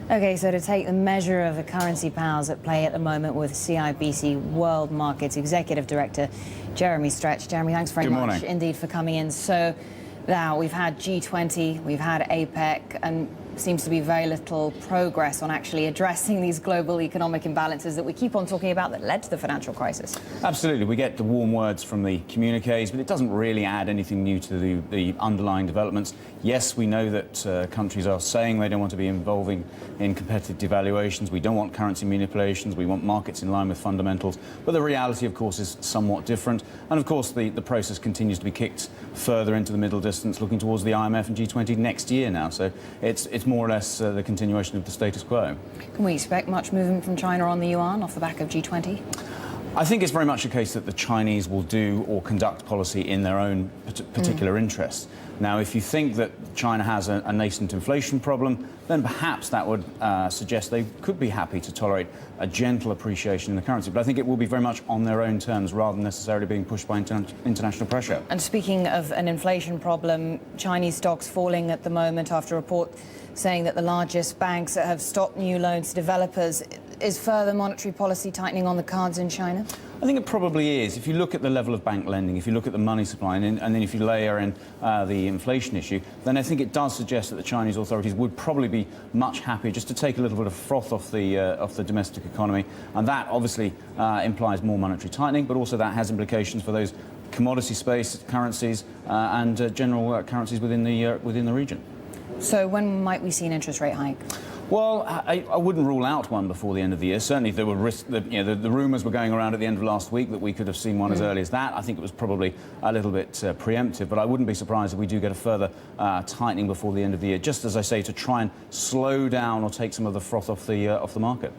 Okay, so to take the measure of the currency powers at play at the moment with CIBC World Markets Executive Director Jeremy Stretch. Jeremy, thanks very much indeed for coming in. So now we've had G20, we've had APEC, and seems to be very little progress on actually addressing these global economic imbalances that we keep on talking about that led to the financial crisis. Absolutely. We get the warm words from the communiques, but it doesn't really add anything new to the underlying developments. Yes, we know that countries are saying they don't want to be involving in competitive devaluations. We don't want currency manipulations. We want markets in line with fundamentals. But the reality, of course, is somewhat different. And, of course, the process continues to be kicked further into the middle distance, looking towards the IMF and G20 next year now. So it's more or less the continuation of the status quo. Can we expect much movement from China on the yuan off the back of G20? I think it's very much a case that the Chinese will do or conduct policy in their own particular interests. Now, if you think that China has a nascent inflation problem, then perhaps that would suggest they could be happy to tolerate a gentle appreciation in the currency. But I think it will be very much on their own terms rather than necessarily being pushed by international pressure. And speaking of an inflation problem, Chinese stocks falling at the moment after a report saying that the largest banks have stopped new loans to developers. Is further monetary policy tightening on the cards in China? I think it probably is. If you look at the level of bank lending, if you look at the money supply, and then if you layer in the inflation issue, then I think it does suggest that the Chinese authorities would probably be much happier just to take a little bit of froth off the domestic economy. And that obviously implies more monetary tightening, but also that has implications for those commodity-based currencies and general currencies within the region. So when might we see an interest rate hike? Well, I wouldn't rule out one before the end of the year. Certainly, there were the rumours were going around at the end of last week that we could have seen one as early as that. I think it was probably a little bit preemptive, but I wouldn't be surprised if we do get a further tightening before the end of the year, just as I say, to try and slow down or take some of the froth off the market.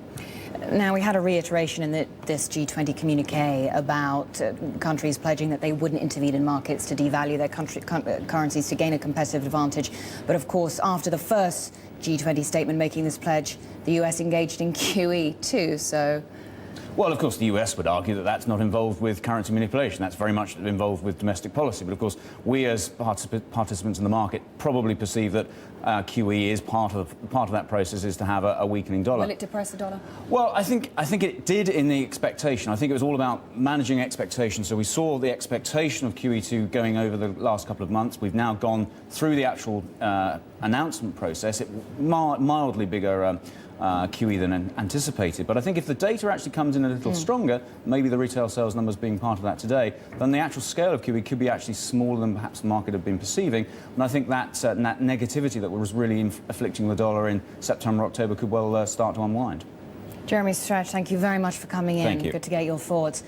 Now, we had a reiteration in this G20 communique about countries pledging that they wouldn't intervene in markets to devalue their currencies to gain a competitive advantage. But, of course, after the first G20 statement making this pledge, the US engaged in QE too, so... Well, of course, the US would argue that that's not involved with currency manipulation. That's very much involved with domestic policy. But, of course, we as participants in the market probably perceive that QE is part of that process is to have a weakening dollar. Will it depress the dollar? Well, I think it did in the expectation. I think it was all about managing expectations. So we saw the expectation of QE2 going over the last couple of months. We've now gone through the actual announcement process. Mildly bigger QE than anticipated. But I think if the data actually comes in a little stronger, maybe the retail sales numbers being part of that today, then the actual scale of QE could be actually smaller than perhaps the market had been perceiving. And I think that negativity that was really afflicting the dollar in September, October could well start to unwind. Jeremy Stretch, thank you very much for coming in. Thank you. Good to get your thoughts.